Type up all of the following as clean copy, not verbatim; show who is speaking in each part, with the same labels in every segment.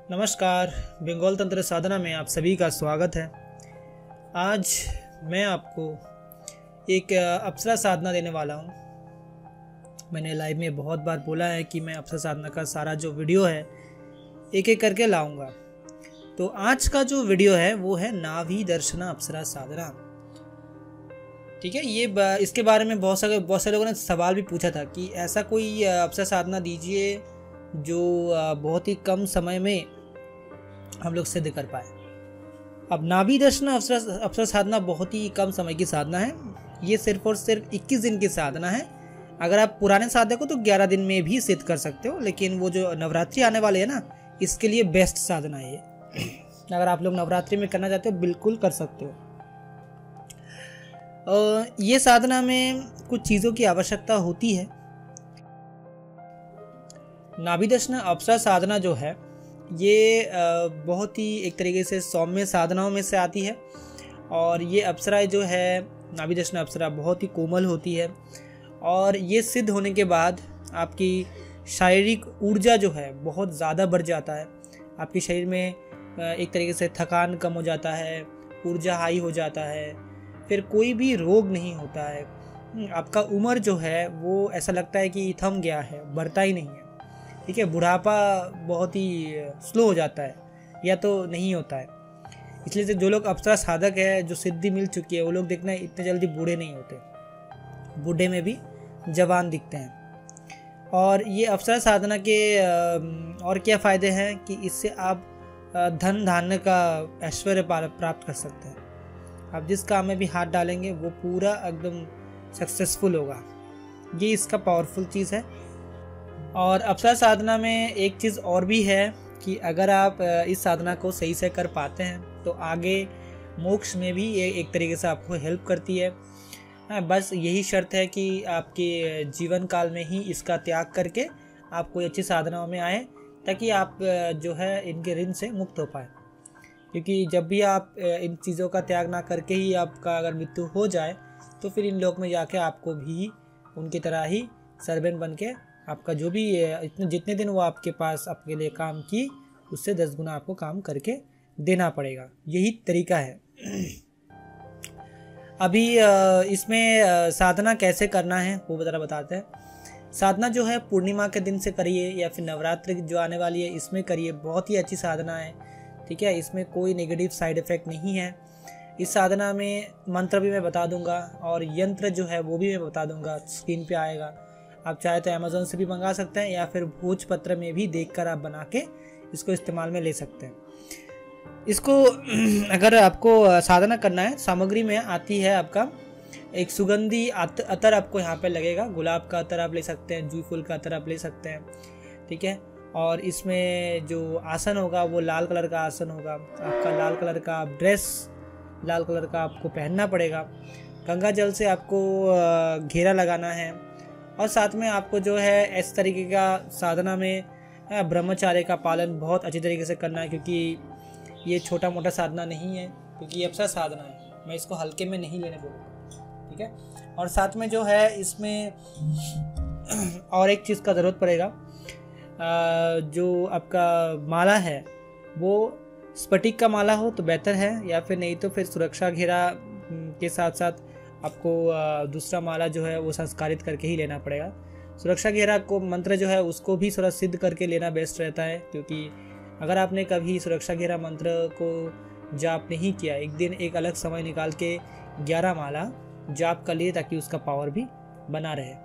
Speaker 1: नमस्कार। बंगाल तंत्र साधना में आप सभी का स्वागत है। आज मैं आपको एक अप्सरा साधना देने वाला हूँ। मैंने लाइव में बहुत बार बोला है कि मैं अप्सरा साधना का सारा जो वीडियो है एक एक करके लाऊंगा। तो आज का जो वीडियो है वो है नाभि दर्शना अप्सरा साधना। ठीक है, ये इसके बारे में बहुत सारे लोगों ने सवाल भी पूछा था कि ऐसा कोई अप्सरा साधना दीजिए जो बहुत ही कम समय में हम लोग सिद्ध कर पाए। अब नाभि दर्शना अप्सरा साधना बहुत ही कम समय की साधना है। ये सिर्फ और सिर्फ 21 दिन की साधना है। अगर आप पुराने साधक हो तो 11 दिन में भी सिद्ध कर सकते हो, लेकिन वो जो नवरात्रि आने वाले है ना, इसके लिए बेस्ट साधना है ये। अगर आप लोग नवरात्रि में करना चाहते हो बिल्कुल कर सकते हो। ये साधना में कुछ चीज़ों की आवश्यकता होती है। नाभि दर्शना अप्सरा साधना जो है ये बहुत ही एक तरीके से सौम्य साधनाओं में से आती है। और ये अप्सरा जो है, नाभि दर्शना अप्सरा बहुत ही कोमल होती है। और ये सिद्ध होने के बाद आपकी शारीरिक ऊर्जा जो है बहुत ज़्यादा बढ़ जाता है। आपके शरीर में एक तरीके से थकान कम हो जाता है, ऊर्जा हाई हो जाता है, फिर कोई भी रोग नहीं होता है। आपका उम्र जो है वो ऐसा लगता है कि थम गया है, बढ़ता ही नहीं है। ठीक है, बुढ़ापा बहुत ही स्लो हो जाता है या तो नहीं होता है। इसलिए जो लोग अप्सरा साधक है, जो सिद्धि मिल चुकी है, वो लोग देखना इतने जल्दी बूढ़े नहीं होते, बूढ़े में भी जवान दिखते हैं। और ये अप्सरा साधना के और क्या फ़ायदे हैं कि इससे आप धन धान्य का ऐश्वर्य प्राप्त कर सकते हैं। आप जिस काम में भी हाथ डालेंगे वो पूरा एकदम सक्सेसफुल होगा। ये इसका पावरफुल चीज़ है। और अप्सरा साधना में एक चीज़ और भी है कि अगर आप इस साधना को सही से कर पाते हैं तो आगे मोक्ष में भी ये एक तरीके से आपको हेल्प करती है। बस यही शर्त है कि आपके जीवन काल में ही इसका त्याग करके आप कोई अच्छी साधनाओं में आए, ताकि आप जो है इनके ऋण से मुक्त हो पाए। क्योंकि जब भी आप इन चीज़ों का त्याग ना करके ही आपका अगर मृत्यु हो जाए तो फिर इन लोक में जाके आपको भी उनकी तरह ही सर्वेंट बन के आपका जो भी जितने दिन वो आपके पास आपके लिए काम की उससे 10 गुना आपको काम करके देना पड़ेगा। यही तरीका है। अभी इसमें साधना कैसे करना है वो बताते हैं। साधना जो है पूर्णिमा के दिन से करिए या फिर नवरात्रि जो आने वाली है इसमें करिए। बहुत ही अच्छी साधना है। ठीक है, इसमें कोई नेगेटिव साइड इफ़ेक्ट नहीं है। इस साधना में मंत्र भी मैं बता दूंगा और यंत्र जो है वो भी मैं बता दूंगा, स्क्रीन पे आएगा। आप चाहे तो अमेज़ोन से भी मंगा सकते हैं या फिर भोजपत्र में भी देखकर आप बना के इसको इस्तेमाल में ले सकते हैं। इसको अगर आपको साधना करना है, सामग्री में आती है आपका एक सुगंधी अतर आपको यहाँ पे लगेगा। गुलाब का अतर आप ले सकते हैं, जूही फूल का अतर आप ले सकते हैं। ठीक है, और इसमें जो आसन होगा वो लाल कलर का आसन होगा। आपका लाल कलर का ड्रेस, लाल कलर का आपको पहनना पड़ेगा। गंगा जल से आपको घेरा लगाना है। और साथ में आपको जो है इस तरीके का साधना में ब्रह्मचार्य का पालन बहुत अच्छी तरीके से करना है, क्योंकि ये छोटा मोटा साधना नहीं है, क्योंकि ये अप्सरा साधना है। मैं इसको हल्के में नहीं लेने बोलूँगा। ठीक है, और साथ में जो है इसमें और एक चीज़ का ज़रूरत पड़ेगा। जो आपका माला है वो स्फटिक का माला हो तो बेहतर है, या फिर नहीं तो फिर सुरक्षा घेरा के साथ साथ आपको दूसरा माला जो है वो संस्कारित करके ही लेना पड़ेगा। सुरक्षा घेरा को मंत्र जो है उसको भी थोड़ा सिद्ध करके लेना बेस्ट रहता है, क्योंकि अगर आपने कभी सुरक्षा घेरा मंत्र को जाप नहीं किया, एक दिन एक अलग समय निकाल के 11 माला जाप कर लिए ताकि उसका पावर भी बना रहे।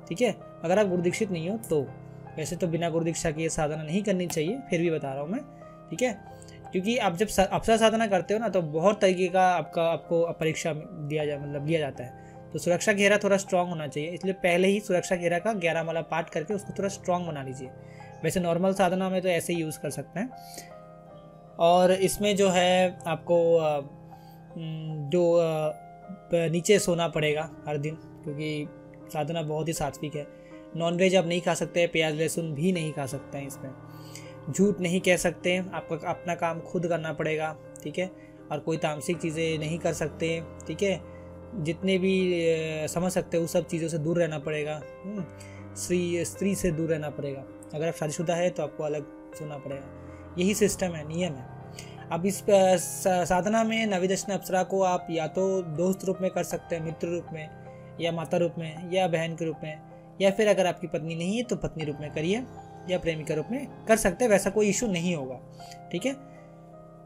Speaker 1: ठीक है, अगर आप गुरु दीक्षित नहीं हो तो। वैसे तो बिना गुरु दीक्षा के ये साधना नहीं करनी चाहिए, फिर भी बता रहा हूँ मैं। ठीक है, क्योंकि आप जब अप्सरा साधना करते हो ना तो बहुत तरीके का आपको परीक्षा दिया जाता है। तो सुरक्षा घेरा थोड़ा स्ट्रांग होना चाहिए, इसलिए पहले ही सुरक्षा घेरा का 11 माला पाठ करके उसको थोड़ा स्ट्रांग बना लीजिए। वैसे नॉर्मल साधना में तो ऐसे ही यूज़ कर सकते हैं। और इसमें जो है आपको नीचे सोना पड़ेगा हर दिन, क्योंकि साधना बहुत ही सात्विक है। नॉनवेज आप नहीं खा सकते, प्याज लहसुन भी नहीं खा सकते हैं। इसमें झूठ नहीं कह सकते, आपको अपना काम खुद करना पड़ेगा। ठीक है, और कोई तामसिक चीज़ें नहीं कर सकते। ठीक है, जितने भी समझ सकते हो उस सब चीज़ों से दूर रहना पड़ेगा। स्त्री से दूर रहना पड़ेगा। अगर आप शादीशुदा है तो आपको अलग सोना पड़ेगा। यही सिस्टम है, नियम है। अब इस साधना में नवीदर्शन अप्सरा को आप या तो दोस्त रूप में कर सकते हैं, मित्र रूप में, या माता रूप में, या बहन के रूप में, या फिर अगर आपकी पत्नी नहीं है तो पत्नी रूप में करिए, या प्रेमिका रूप में कर सकते हैं, वैसा कोई इशू नहीं होगा। ठीक है,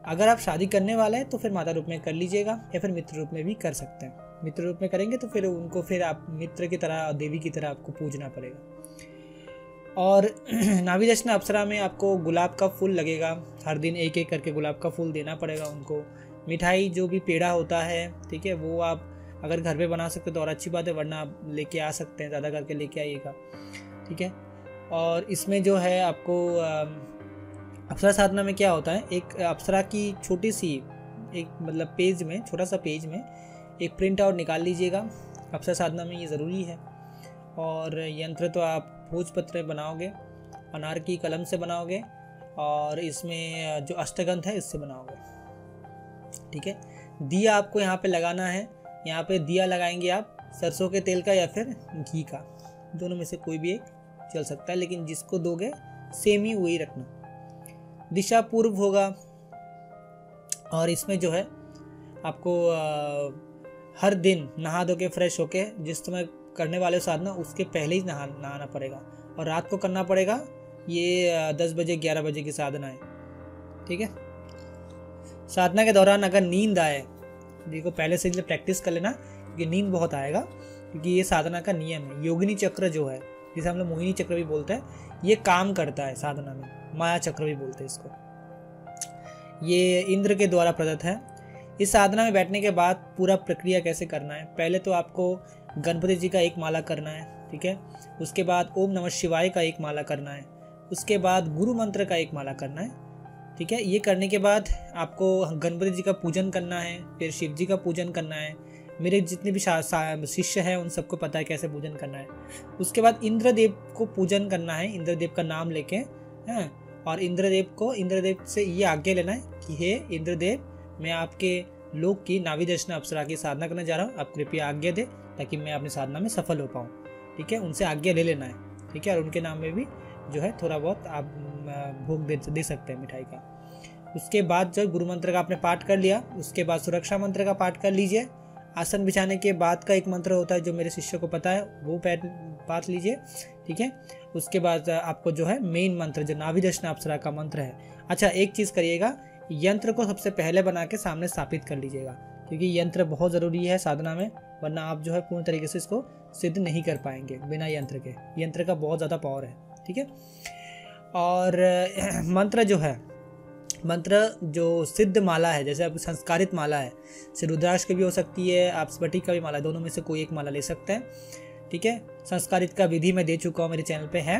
Speaker 1: अगर आप शादी करने वाले हैं तो फिर माता रूप में कर लीजिएगा, या फिर मित्र रूप में भी कर सकते हैं। मित्र रूप में करेंगे तो फिर उनको फिर आप मित्र की तरह, देवी की तरह आपको पूजना पड़ेगा। और नाभिदर्शन अप्सरा में आपको गुलाब का फूल लगेगा, हर दिन एक एक करके गुलाब का फूल देना पड़ेगा उनको। मिठाई जो भी पेड़ा होता है, ठीक है, वो आप अगर घर पे बना सकते तो और अच्छी बात है, वरना आप लेके आ सकते हैं, ज़्यादा करके लेके आइएगा। ठीक है, और इसमें जो है आपको अप्सरा साधना में क्या होता है, एक अप्सरा की छोटी सी एक मतलब पेज में, छोटा सा पेज में एक प्रिंट आउट निकाल लीजिएगा। अप्सरा साधना में ये ज़रूरी है। और यंत्र तो आप भोजपत्र बनाओगे, अनार की कलम से बनाओगे, और इसमें जो अष्टगंध है इससे बनाओगे। ठीक है, दिया आपको यहाँ पे लगाना है। यहाँ पे दिया लगाएंगे आप सरसों के तेल का या फिर घी का, दोनों में से कोई भी एक चल सकता है, लेकिन जिसको दोगे सेम ही वही रखना। दिशा पूर्व होगा। और इसमें जो है आपको हर दिन नहा धो के फ्रेश होके जिस समय करने वाले साधना उसके पहले ही नहाना पड़ेगा, और रात को करना पड़ेगा। ये 10 बजे 11 बजे की साधना है। ठीक है, साधना के दौरान अगर नींद आए, देखो पहले से प्रैक्टिस कर लेना, क्योंकि नींद बहुत आएगा, क्योंकि ये साधना का नियम है। योगिनी चक्र जो है, जिसे हम लोग मोहिनी चक्र भी बोलते हैं, ये काम करता है साधना में, माया चक्र भी बोलते हैं इसको। ये इंद्र के द्वारा प्रदत्त है। इस साधना में बैठने के बाद पूरा प्रक्रिया कैसे करना है, पहले तो आपको गणपति जी का एक माला करना है। ठीक है, उसके बाद ओम नमः शिवाय का एक माला करना है, उसके बाद गुरु मंत्र का एक माला करना है। ठीक है, ये करने के बाद आपको गणपति जी का पूजन करना है, फिर शिव जी का पूजन करना है। मेरे जितने भी शिष्य हैं उन सबको पता है कैसे पूजन करना है। उसके बाद इंद्रदेव को पूजन करना है, इंद्रदेव का नाम लेके हैं, और इंद्रदेव से ये आज्ञा लेना है कि हे इंद्रदेव, मैं आपके लोक की नाभिदर्शन अप्सरा की साधना करने जा रहा हूँ, आप कृपया आज्ञा दे ताकि मैं अपनी साधना में सफल हो पाऊँ। ठीक है, उनसे आज्ञा ले लेना है। ठीक है, और उनके नाम में भी जो है थोड़ा बहुत आप भोग दे सकते हैं मिठाई का। उसके बाद जब गुरु मंत्र का आपने पाठ कर लिया, उसके बाद सुरक्षा मंत्र का पाठ कर लीजिए। आसन बिछाने के बाद का एक मंत्र होता है जो मेरे शिष्य को पता है, वो पाठ लीजिए। ठीक है, उसके बाद आपको जो है मेन मंत्र जो नाभिदर्शन अप्सरा का मंत्र है। अच्छा, एक चीज़ करिएगा, यंत्र को सबसे पहले बना के सामने स्थापित कर लीजिएगा, क्योंकि यंत्र बहुत ज़रूरी है साधना में, वरना आप जो है पूर्ण तरीके से इसको सिद्ध नहीं कर पाएंगे बिना यंत्र के। यंत्र का बहुत ज़्यादा पावर है। ठीक है, और मंत्र जो है, मंत्र जो सिद्ध माला है, जैसे आप संस्कारित माला है, से रुद्राक्ष की भी हो सकती है, आप स्फटिक का भी माला, दोनों में से कोई एक माला ले सकते हैं। ठीक है, संस्कारित का विधि मैं दे चुका हूँ, मेरे चैनल पे है।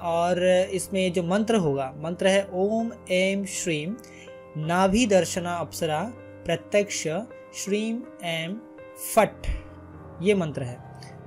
Speaker 1: और इसमें जो मंत्र होगा, मंत्र है ओम ऐं श्रीम नाभिदर्शना अप्सरा प्रत्यक्ष श्रीम ऐं फट। ये मंत्र है,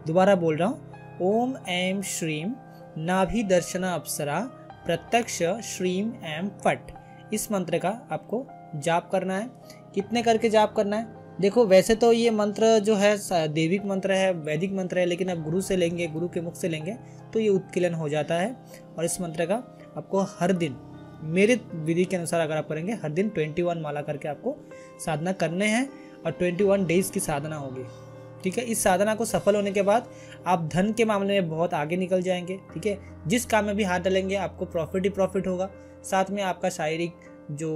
Speaker 1: दोबारा बोल रहा हूँ, ओम ऐं श्रीम नाभिदर्शना अप्सरा प्रत्यक्ष श्रीम ऐं फट। इस मंत्र का आपको जाप करना है। कितने करके जाप करना है, देखो वैसे तो ये मंत्र जो है दैविक मंत्र है, वैदिक मंत्र है, लेकिन अब गुरु से लेंगे, गुरु के मुख से लेंगे तो ये उत्कीलन हो जाता है। और इस मंत्र का आपको हर दिन, मेरे विधि के अनुसार अगर आप करेंगे, हर दिन 21 माला करके आपको साधना करने हैं, और 21 डेज की साधना होगी। ठीक है, इस साधना को सफल होने के बाद आप धन के मामले में बहुत आगे निकल जाएंगे। ठीक है, जिस काम में भी हाथ डालेंगे आपको प्रॉफिट ही प्रॉफिट होगा, साथ में आपका शारीरिक जो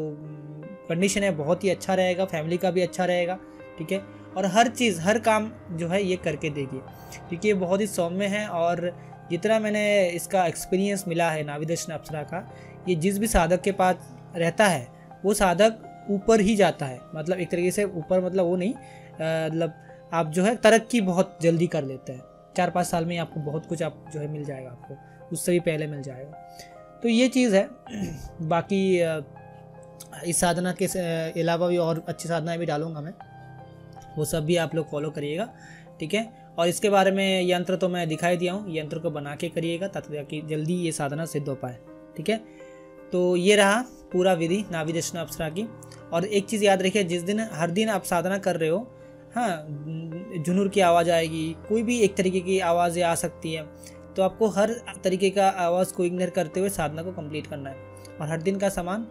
Speaker 1: कंडीशन है बहुत ही अच्छा रहेगा, फैमिली का भी अच्छा रहेगा। ठीक है, और हर चीज़, हर काम जो है ये करके देगी, क्योंकि ये बहुत ही सौम्य है। और जितना मैंने इसका एक्सपीरियंस मिला है नाभिदर्शन अप्सरा का, ये जिस भी साधक के पास रहता है वो साधक ऊपर ही जाता है, मतलब एक तरीके से ऊपर, मतलब वो नहीं, मतलब आप जो है तरक्की बहुत जल्दी कर लेते हैं। 4-5 साल में आपको बहुत कुछ आप जो है मिल जाएगा, आपको उससे भी पहले मिल जाएगा। तो ये चीज़ है। बाकी इस साधना के अलावा भी और अच्छी साधनाएं भी डालूंगा मैं, वो सब भी आप लोग फॉलो करिएगा। ठीक है, और इसके बारे में यंत्र तो मैं दिखाई दिया हूँ, यंत्र को बना के करिएगा ताकि जल्दी ये साधना सिद्ध हो पाए। ठीक है, तो ये रहा पूरा विधि नाभिदर्शन अप्सरा की। और एक चीज़ याद रखिए, जिस दिन हर दिन आप साधना कर रहे हो, हाँ, झुनुर की आवाज़ आएगी, कोई भी एक तरीके की आवाज़ें आ सकती है, तो आपको हर तरीके का आवाज़ को इग्नोर करते हुए साधना को कंप्लीट करना है। और हर दिन का सामान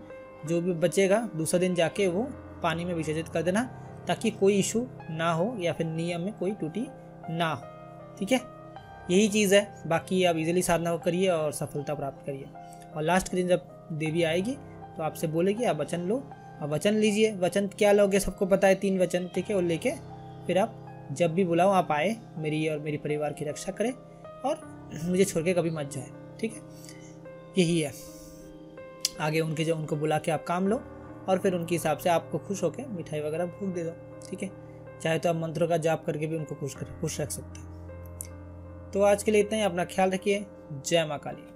Speaker 1: जो भी बचेगा दूसरा दिन जाके वो पानी में विसर्जित कर देना, ताकि कोई इशू ना हो या फिर नियम में कोई त्रुटि ना हो। ठीक है, यही चीज़ है। बाकी आप इजीली साधना को करिए और सफलता प्राप्त करिए। और लास्ट के दिन जब देवी आएगी तो आपसे बोलेगी आप वचन लो, और वचन लीजिए। वचन क्या लोगे सबको पता है, 3 वचन। ठीक है, और लेके फिर आप जब भी बुलाओ आप आए, मेरी और मेरी परिवार की रक्षा करें और मुझे छोड़ के कभी मत जाए। ठीक है, यही है। आगे उनको बुला के आप काम लो और फिर उनके हिसाब से आपको खुश होकर मिठाई वगैरह भूख दे दो। ठीक है, चाहे तो आप मंत्रों का जाप करके भी उनको खुश रख सकते हैं। तो आज के लिए इतना ही। अपना ख्याल रखिए। जय माँ काली।